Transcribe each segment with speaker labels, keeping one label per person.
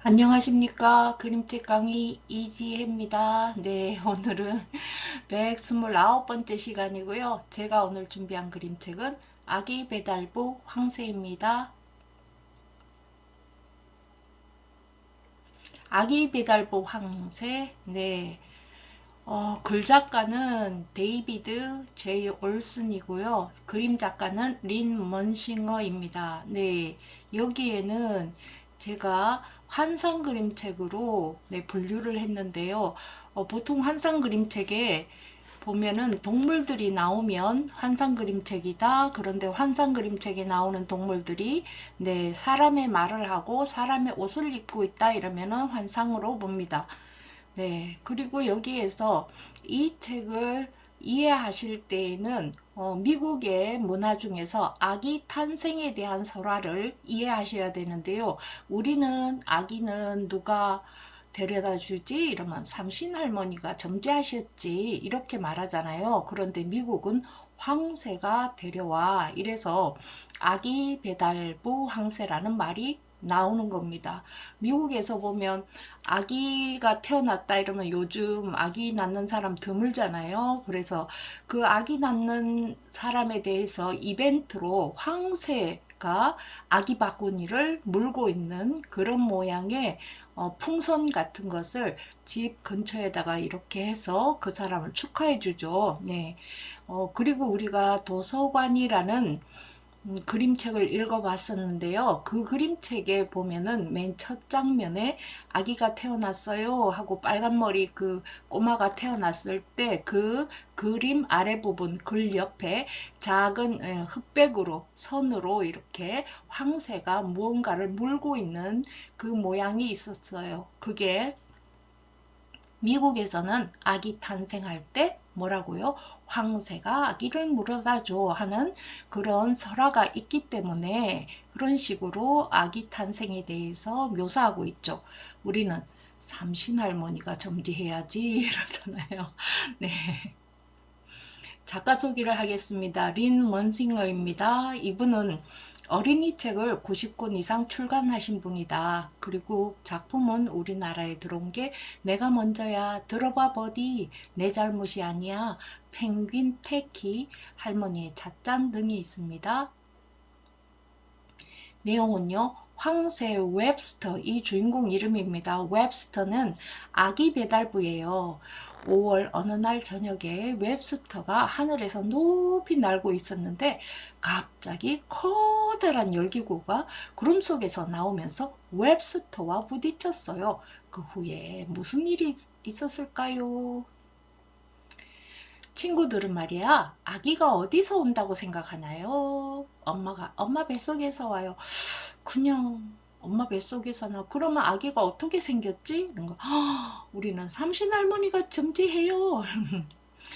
Speaker 1: 안녕하십니까. 그림책 강의 이지혜입니다. 네, 오늘은 129번째 시간이고요. 제가 오늘 준비한 그림책은 아기 배달부 황새입니다. 아기 배달부 황새, 네. 글작가는 데이비드 제이 올슨이고요. 그림 작가는 린 먼싱어입니다. 네, 여기에는 제가 환상 그림책으로 분류를 했는데요. 보통 환상 그림책에 보면은 동물들이 나오면 환상 그림책이다. 그런데 환상 그림책에 나오는 동물들이 사람의 말을 하고 사람의 옷을 입고 있다. 이러면은 환상으로 봅니다. 네, 그리고 여기에서 이 책을 이해하실 때에는 미국의 문화 중에서 아기 탄생에 대한 설화를 이해하셔야 되는데요. 우리는 아기는 누가 데려다 주지? 이러면 삼신할머니가 점지하셨지. 이렇게 말하잖아요. 그런데 미국은 황새가 데려와. 이래서 아기 배달부 황새라는 말이 나오는 겁니다. 미국에서 보면 아기가 태어났다 이러면 요즘 아기 낳는 사람 드물잖아요. 그래서 그 아기 낳는 사람에 대해서 이벤트로 황새가 아기 바구니를 물고 있는 그런 모양의 풍선 같은 것을 집 근처에다가 이렇게 해서 그 사람을 축하해 주죠. 네. 그리고 우리가 도서관이라는 그림책을 읽어봤었는데요. 그 그림책에 보면은 맨 첫 장면에 아기가 태어났어요 하고 빨간 머리 그 꼬마가 태어났을 때 그 그림 아래 부분 글 옆에 작은 흑백으로 선으로 이렇게 황새가 무언가를 물고 있는 그 모양이 있었어요. 그게 미국에서는 아기 탄생할 때 뭐라고요? 황새가 아기를 물어다 줘 하는 그런 설화가 있기 때문에 그런 식으로 아기 탄생에 대해서 묘사하고 있죠. 우리는 삼신할머니가 점지해야지 이러잖아요. 네. 작가 소개를 하겠습니다. 린 먼싱어입니다. 이분은 어린이 책을 90권 이상 출간하신 분이다. 그리고 작품은 우리나라에 들어온 게 내가 먼저야, 들어봐 버디, 내 잘못이 아니야, 펭귄, 테키, 할머니의 잣잔 등이 있습니다. 내용은요. 황새 웹스터, 이 주인공 이름입니다. 웹스터는 아기 배달부예요. 5월 어느 날 저녁에 웹스터가 하늘에서 높이 날고 있었는데 갑자기 커다란 열기구가 구름 속에서 나오면서 웹스터와 부딪혔어요. 그 후에 무슨 일이 있었을까요? 친구들은 말이야, 아기가 어디서 온다고 생각하나요? 엄마 뱃속에서 와요. 그냥 엄마 뱃속에서 나. 그러면 아기가 어떻게 생겼지? 이런 거. 우리는 삼신할머니가 점지해요.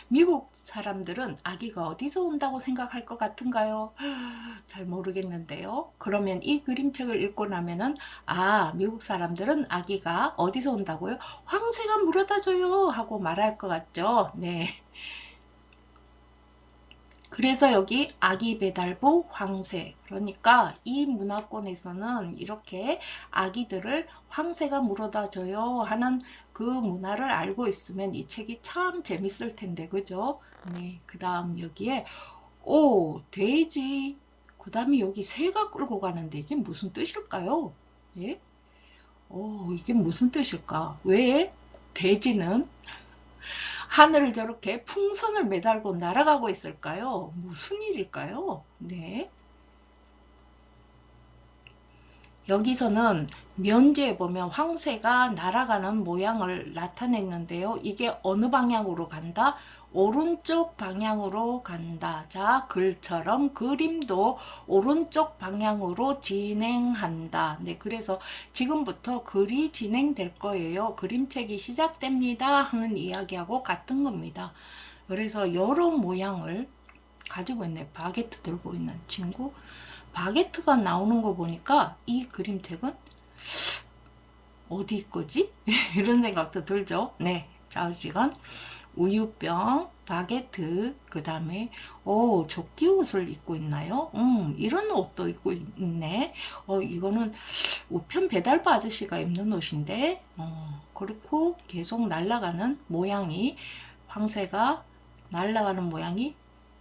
Speaker 1: 미국 사람들은 아기가 어디서 온다고 생각할 것 같은가요? 잘 모르겠는데요. 그러면 이 그림책을 읽고 나면은 미국 사람들은 아기가 어디서 온다고요? 황새가 물어다 줘요 하고 말할 것 같죠. 네. 그래서 여기 아기 배달부 황새, 그러니까 이 문화권에서는 이렇게 아기들을 황새가 물어다 줘요 하는 그 문화를 알고 있으면 이 책이 참 재밌을 텐데, 그죠? 네, 그 다음 여기에 돼지, 그 다음에 여기 새가 끌고 가는데 이게 무슨 뜻일까요? 예? 이게 무슨 뜻일까? 왜 돼지는 하늘을 저렇게 풍선을 매달고 날아가고 있을까요? 무슨 일일까요? 네. 여기서는 면지에 보면 황새가 날아가는 모양을 나타냈는데요. 이게 어느 방향으로 간다? 오른쪽 방향으로 간다. 자, 글처럼 그림도 오른쪽 방향으로 진행한다. 네, 그래서 지금부터 글이 진행될 거예요. 그림책이 시작됩니다 하는 이야기하고 같은 겁니다. 그래서 여러 모양을 가지고 있네. 바게트 들고 있는 친구. 바게트가 나오는 거 보니까 이 그림책은 어디 거지? 이런 생각도 들죠. 네, 좌우지간 우유병, 바게트, 그 다음에 조끼 옷을 입고 있나요? 이런 옷도 입고 있네. 이거는 우편 배달부 아저씨가 입는 옷인데, 그렇고 계속 날아가는 모양이, 황새가 날아가는 모양이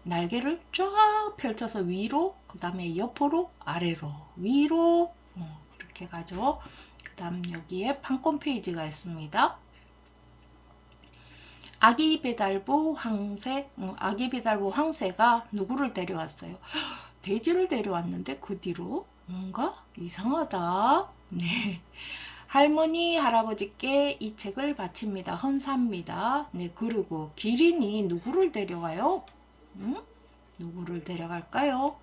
Speaker 1: 날개를 쫙 펼쳐서 위로, 그 다음에 옆으로, 아래로, 위로, 이렇게 가죠. 그 다음 여기에 판권 페이지가 있습니다. 아기 배달부 황새가 누구를 데려왔어요? 돼지를 데려왔는데 그 뒤로 뭔가 이상하다. 네. 할머니, 할아버지께 이 책을 바칩니다. 헌사합니다. 네, 그리고 기린이 누구를 데려가요? 누구를 데려갈까요?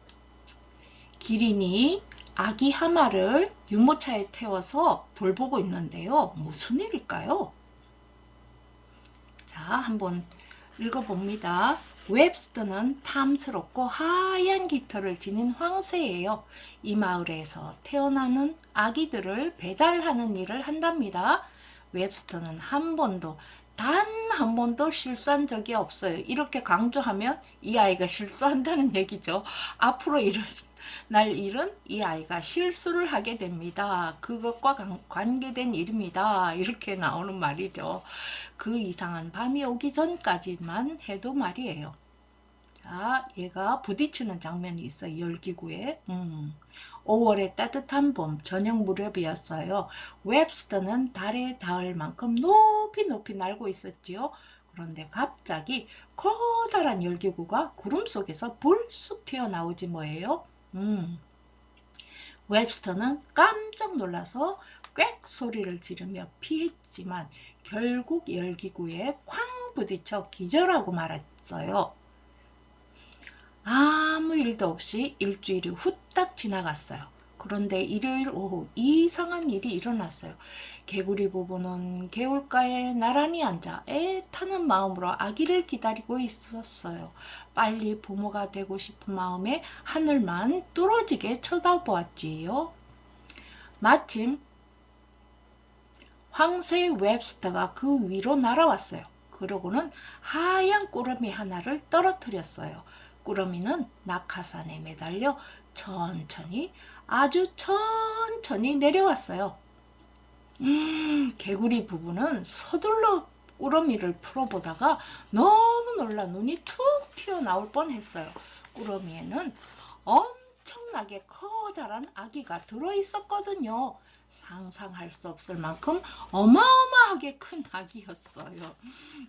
Speaker 1: 기린이 아기 하마를 유모차에 태워서 돌보고 있는데요. 무슨 일일까요? 자, 한번 읽어봅니다. 웹스터는 탐스럽고 하얀 깃털을 지닌 황새예요. 이 마을에서 태어나는 아기들을 배달하는 일을 한답니다. 웹스터는 단 한 번도 실수한 적이 없어요. 이렇게 강조하면 이 아이가 실수한다는 얘기죠. 앞으로 일어날 일은 이 아이가 실수를 하게 됩니다. 그것과 관계된 일입니다. 이렇게 나오는 말이죠. 그 이상한 밤이 오기 전까지만 해도 말이에요. 자, 얘가 부딪히는 장면이 있어요. 열기구에. 5월의 따뜻한 봄, 저녁 무렵이었어요. 웹스터는 달에 닿을 만큼 높이 높이 날고 있었지요. 그런데 갑자기 커다란 열기구가 구름 속에서 불쑥 튀어나오지 뭐예요. 웹스터는 깜짝 놀라서 꽥 소리를 지르며 피했지만 결국 열기구에 쾅 부딪혀 기절하고 말았어요. 아무 일도 없이 일주일이 후딱 지나갔어요. 그런데 일요일 오후 이상한 일이 일어났어요. 개구리 부부는 개울가에 나란히 앉아 애타는 마음으로 아기를 기다리고 있었어요. 빨리 부모가 되고 싶은 마음에 하늘만 뚫어지게 쳐다보았지요. 마침 황새 웹스터가 그 위로 날아왔어요. 그러고는 하얀 꾸러미 하나를 떨어뜨렸어요. 꾸러미는 낙하산에 매달려 아주 천천히 내려왔어요. 개구리 부부는 서둘러 꾸러미를 풀어보다가 너무 놀라 눈이 툭 튀어나올 뻔했어요. 꾸러미에는 엄청나게 커다란 아기가 들어있었거든요. 상상할 수 없을 만큼 어마어마하게 큰 아기였어요.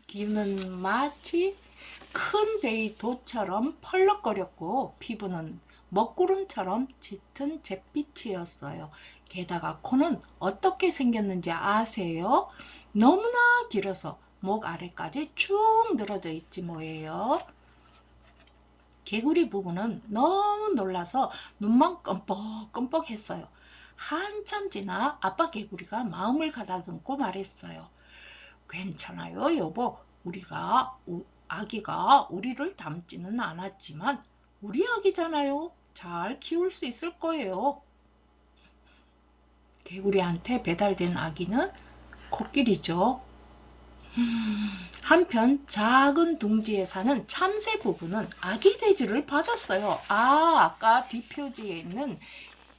Speaker 1: 귀는 마치 큰 배의 돛처럼 펄럭거렸고 피부는 먹구름처럼 짙은 잿빛이었어요. 게다가 코는 어떻게 생겼는지 아세요? 너무나 길어서 목 아래까지 쭉 늘어져 있지 뭐예요. 개구리 부부는 너무 놀라서 눈만 껌뻑껌뻑 했어요. 한참 지나 아빠 개구리가 마음을 가다듬고 말했어요. 괜찮아요, 여보. 아기가 우리를 닮지는 않았지만 우리 아기잖아요. 잘 키울 수 있을 거예요. 개구리한테 배달된 아기는 코끼리죠. 한편 작은 둥지에 사는 참새 부부는 아기 돼지를 받았어요. 아까 뒷표지에 있는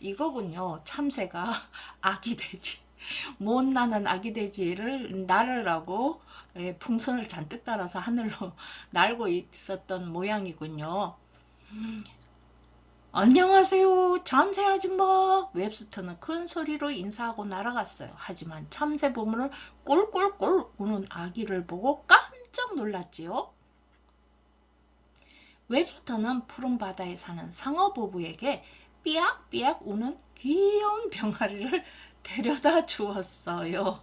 Speaker 1: 이거군요. 참새가 아기 돼지. 못 나는 아기 돼지를 날으라고 풍선을 잔뜩 따라서 하늘로 날고 있었던 모양이군요. 안녕하세요, 참새 아줌마. 웹스터는 큰 소리로 인사하고 날아갔어요. 하지만 참새 부부는 꿀꿀꿀 우는 아기를 보고 깜짝 놀랐지요. 웹스터는 푸른 바다에 사는 상어 부부에게 삐약삐약 우는 귀여운 병아리를 데려다 주었어요.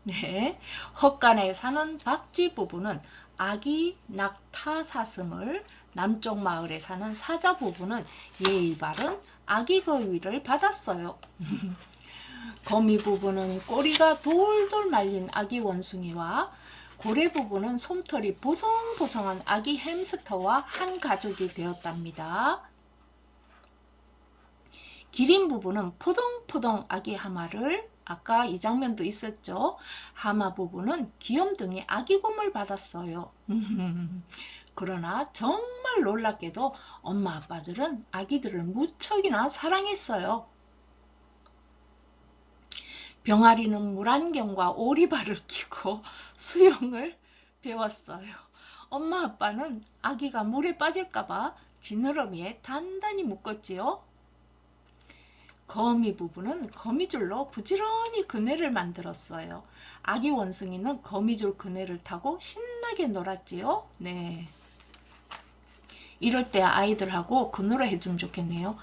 Speaker 1: 네, 헛간에 사는 박쥐 부부는 아기 낙타 사슴을, 남쪽 마을에 사는 사자 부부는 예의 바른 아기 거위를 받았어요. 거미 부부는 꼬리가 돌돌 말린 아기 원숭이와 고래 부부는 솜털이 보송보송한 아기 햄스터와 한 가족이 되었답니다. 기린 부부는 포동포동 아기 하마를 아까 이 장면도 있었죠. 하마 부부는 귀염둥이 아기곰을 받았어요. 그러나 정말 놀랍게도 엄마 아빠들은 아기들을 무척이나 사랑했어요. 병아리는 물안경과 오리발을 끼고 수영을 배웠어요. 엄마 아빠는 아기가 물에 빠질까봐 지느러미에 단단히 묶었지요. 거미 부부는 거미줄로 부지런히 그네를 만들었어요. 아기 원숭이는 거미줄 그네를 타고 신나게 놀았지요. 네. 이럴 때 아이들하고 그 노래 해주면 좋겠네요.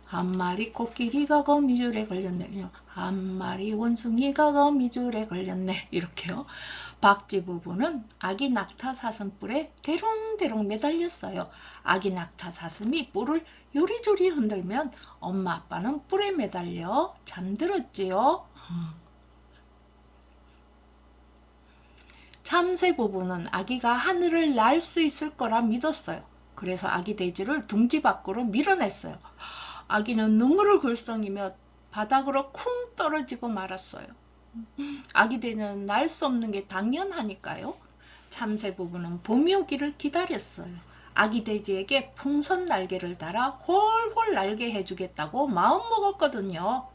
Speaker 1: 한 마리 코끼리가 거미줄에 걸렸네. 한 마리 원숭이가 거미줄에 걸렸네. 이렇게요. 박쥐 부부는 아기 낙타 사슴뿔에 대롱대롱 매달렸어요. 아기 낙타 사슴이 뿔을 요리조리 흔들면 엄마 아빠는 뿔에 매달려 잠들었지요. 참새 부부는 아기가 하늘을 날 수 있을 거라 믿었어요. 그래서 아기 돼지를 둥지 밖으로 밀어냈어요. 아기는 눈물을 글썽이며 바닥으로 쿵 떨어지고 말았어요. 아기 돼지는 날 수 없는 게 당연하니까요. 참새 부부는 봄이 오기를 기다렸어요. 아기 돼지에게 풍선 날개를 달아 홀홀 날게 해주겠다고 마음먹었거든요.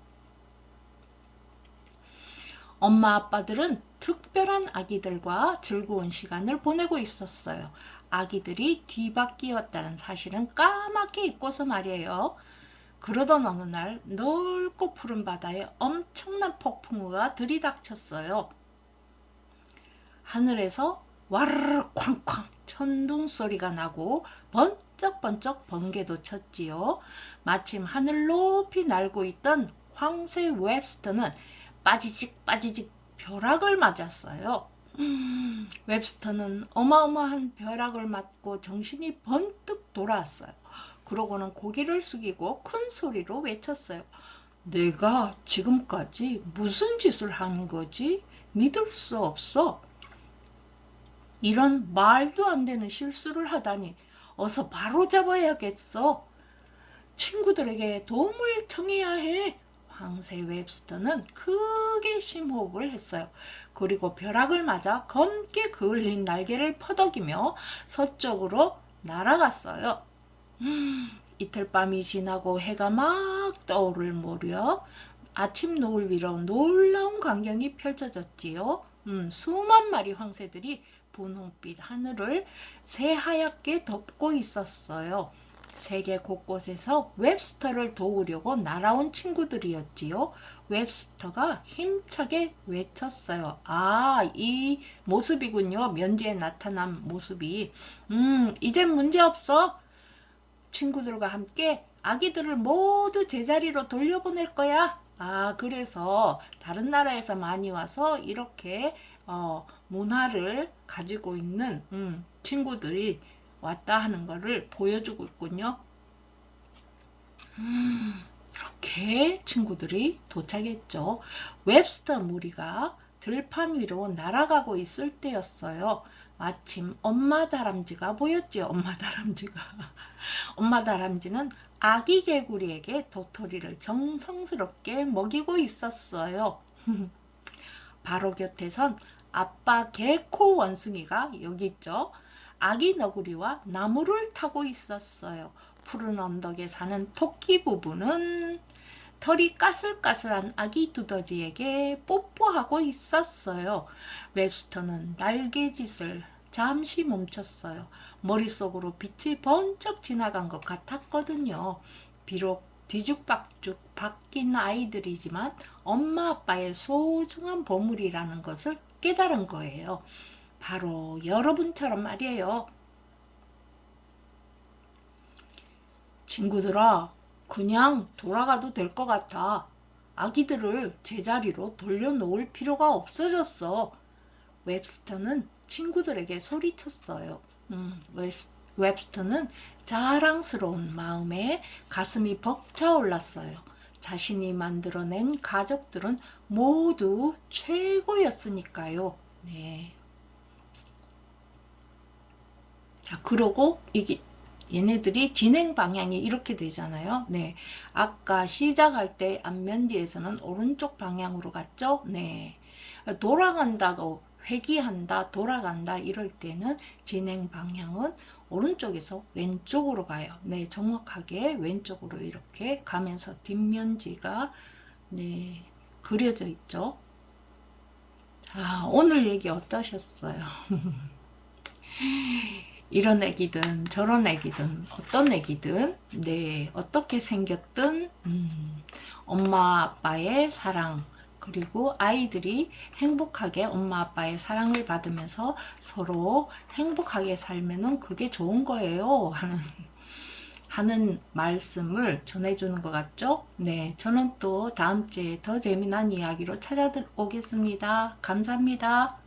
Speaker 1: 엄마 아빠들은 특별한 아기들과 즐거운 시간을 보내고 있었어요. 아기들이 뒤바뀌었다는 사실은 까맣게 잊고서 말이에요. 그러던 어느 날 넓고 푸른 바다에 엄청난 폭풍우가 들이닥쳤어요. 하늘에서 와르르 쾅쾅 천둥 소리가 나고 번쩍번쩍 번개도 쳤지요. 마침 하늘 높이 날고 있던 황새 웹스터는 빠지직 빠지직 벼락을 맞았어요. 웹스터는 어마어마한 벼락을 맞고 정신이 번뜩 돌아왔어요. 그러고는 고개를 숙이고 큰 소리로 외쳤어요. 내가 지금까지 무슨 짓을 한 거지? 믿을 수 없어. 이런 말도 안 되는 실수를 하다니 어서 바로 잡아야겠어. 친구들에게 도움을 청해야 해. 황새 웹스터는 크게 심호흡을 했어요. 그리고 벼락을 맞아 검게 그을린 날개를 퍼덕이며 서쪽으로 날아갔어요. 이틀 밤이 지나고 해가 막 떠오를 무렵 아침 노을 위로 놀라운 광경이 펼쳐졌지요. 수만 마리 황새들이 분홍빛 하늘을 새하얗게 덮고 있었어요. 세계 곳곳에서 웹스터를 도우려고 날아온 친구들이었지요. 웹스터가 힘차게 외쳤어요. 아, 이 모습이군요. 면지에 나타난 모습이. 이젠 문제없어. 친구들과 함께 아기들을 모두 제자리로 돌려보낼 거야. 아, 그래서 다른 나라에서 많이 와서 이렇게 문화를 가지고 있는 친구들이 왔다 하는 것을 보여주고 있군요. 이렇게 친구들이 도착했죠. 웹스터 무리가 들판 위로 날아가고 있을 때였어요. 마침 엄마 다람쥐가 보였죠. 엄마 다람쥐가. 엄마 다람쥐는 아기 개구리에게 도토리를 정성스럽게 먹이고 있었어요. 바로 곁에선 아빠 개코 원숭이가 여기 있죠. 아기 너구리와 나무를 타고 있었어요. 푸른 언덕에 사는 토끼 부부는 털이 까슬까슬한 아기 두더지에게 뽀뽀하고 있었어요. 웹스터는 날개짓을 잠시 멈췄어요. 머릿속으로 빛이 번쩍 지나간 것 같았거든요. 비록 뒤죽박죽 바뀐 아이들이지만 엄마 아빠의 소중한 보물이라는 것을 깨달은 거예요. 바로 여러분처럼 말이에요. 친구들아, 그냥 돌아가도 될 것 같아. 아기들을 제자리로 돌려놓을 필요가 없어졌어. 웹스터는 친구들에게 소리쳤어요. 웹스터는 자랑스러운 마음에 가슴이 벅차올랐어요. 자신이 만들어낸 가족들은 모두 최고였으니까요. 네. 자, 그러고 얘네들이 진행 방향이 이렇게 되잖아요. 네. 아까 시작할 때 안면지에서는 오른쪽 방향으로 갔죠. 네. 돌아간다고 회귀한다, 돌아간다 이럴 때는 진행 방향은 오른쪽에서 왼쪽으로 가요. 네, 정확하게 왼쪽으로 이렇게 가면서 뒷면지가 네, 그려져 있죠. 아, 오늘 얘기 어떠셨어요? 이런 애기든 저런 애기든 어떤 애기든 네 어떻게 생겼든 엄마 아빠의 사랑 그리고 아이들이 행복하게 엄마 아빠의 사랑을 받으면서 서로 행복하게 살면은 그게 좋은 거예요 하는 말씀을 전해주는 것 같죠? 네, 저는 또 다음 주에 더 재미난 이야기로 찾아오겠습니다. 감사합니다.